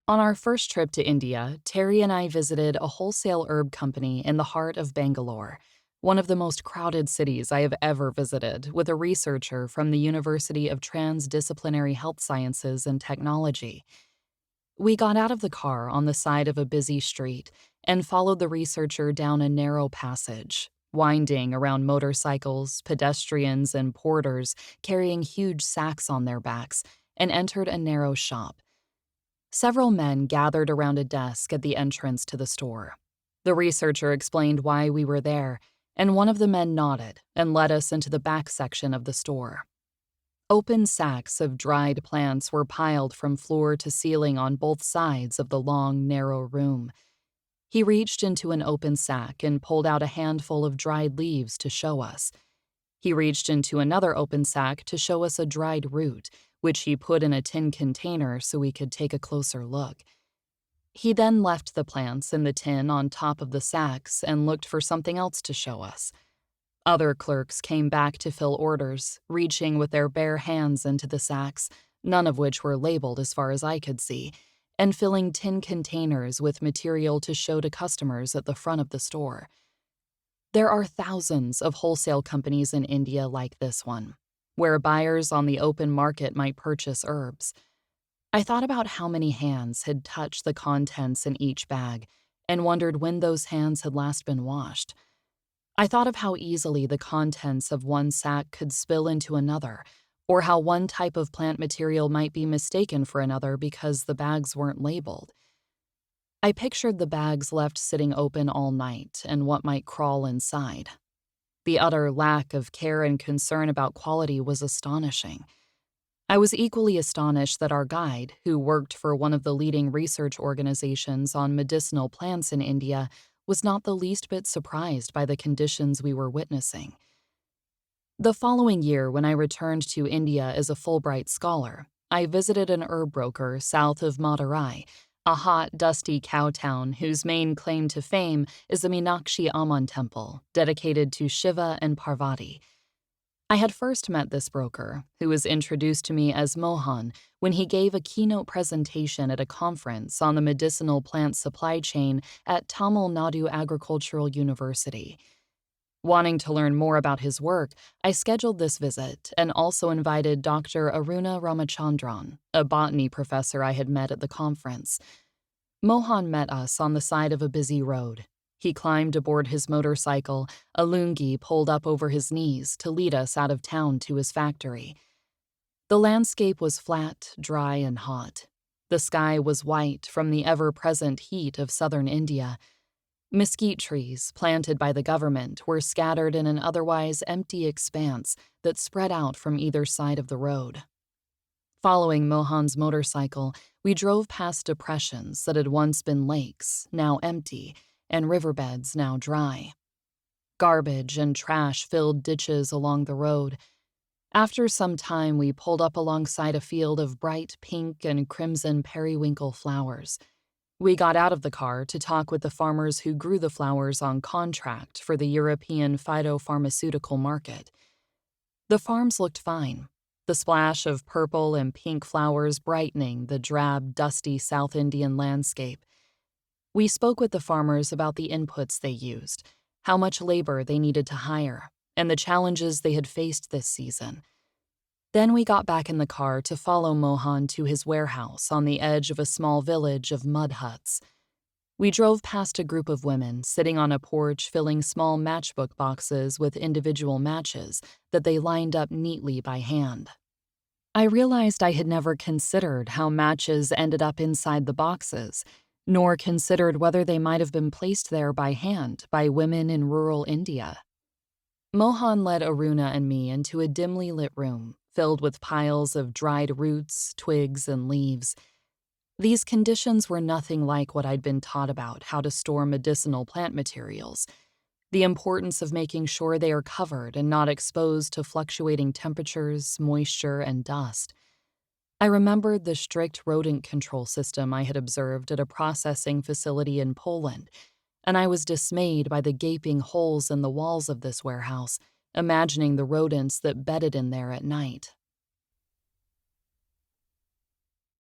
On our first trip to India, Terry and I visited a wholesale herb company in the heart of Bangalore, one of the most crowded cities I have ever visited, with a researcher from the University of Transdisciplinary Health Sciences and Technology. We got out of the car on the side of a busy street and followed the researcher down a narrow passage, winding around motorcycles, pedestrians, and porters carrying huge sacks on their backs, and entered a narrow shop. Several men gathered around a desk at the entrance to the store. The researcher explained why we were there, and one of the men nodded and led us into the back section of the store. Open sacks of dried plants were piled from floor to ceiling on both sides of the long, narrow room. He reached into an open sack and pulled out a handful of dried leaves to show us. He reached into another open sack to show us a dried root, which he put in a tin container so we could take a closer look. He then left the plants in the tin on top of the sacks and looked for something else to show us. Other clerks came back to fill orders, reaching with their bare hands into the sacks, none of which were labeled as far as I could see, and filling tin containers with material to show to customers at the front of the store. There are thousands of wholesale companies in India like this one, where buyers on the open market might purchase herbs. I thought about how many hands had touched the contents in each bag and wondered when those hands had last been washed. I thought of how easily the contents of one sack could spill into another, or how one type of plant material might be mistaken for another because the bags weren't labeled. I pictured the bags left sitting open all night and what might crawl inside. The utter lack of care and concern about quality was astonishing. I was equally astonished that our guide, who worked for one of the leading research organizations on medicinal plants in India, was not the least bit surprised by the conditions we were witnessing. The following year, when I returned to India as a Fulbright scholar, I visited an herb broker south of Madurai, a hot, dusty cow town whose main claim to fame is the Meenakshi Amman temple, dedicated to Shiva and Parvati. I had first met this broker, who was introduced to me as Mohan when he gave a keynote presentation at a conference on the medicinal plant supply chain at Tamil Nadu Agricultural University. Wanting to learn more about his work, I scheduled this visit and also invited Dr. Aruna Ramachandran, a botany professor I had met at the conference. Mohan met us on the side of a busy road. He climbed aboard his motorcycle, a lungi pulled up over his knees to lead us out of town to his factory. The landscape was flat, dry, and hot. The sky was white from the ever-present heat of southern India. Mesquite trees, planted by the government, were scattered in an otherwise empty expanse that spread out from either side of the road. Following Mohan's motorcycle, we drove past depressions that had once been lakes, now empty, and riverbeds now dry. Garbage and trash filled ditches along the road. After some time, we pulled up alongside a field of bright pink and crimson periwinkle flowers. We got out of the car to talk with the farmers who grew the flowers on contract for the European phytopharmaceutical market. The farms looked fine, the splash of purple and pink flowers brightening the drab, dusty South Indian landscape. We spoke with the farmers about the inputs they used, how much labor they needed to hire, and the challenges they had faced this season. Then we got back in the car to follow Mohan to his warehouse on the edge of a small village of mud huts. We drove past a group of women sitting on a porch filling small matchbook boxes with individual matches that they lined up neatly by hand. I realized I had never considered how matches ended up inside the boxes, nor considered whether they might have been placed there by hand by women in rural India. Mohan led Aruna and me into a dimly lit room filled with piles of dried roots, twigs, and leaves. These conditions were nothing like what I'd been taught about how to store medicinal plant materials, the importance of making sure they are covered and not exposed to fluctuating temperatures, moisture, and dust. I remembered the strict rodent control system I had observed at a processing facility in Poland, and I was dismayed by the gaping holes in the walls of this warehouse, imagining the rodents that bedded in there at night.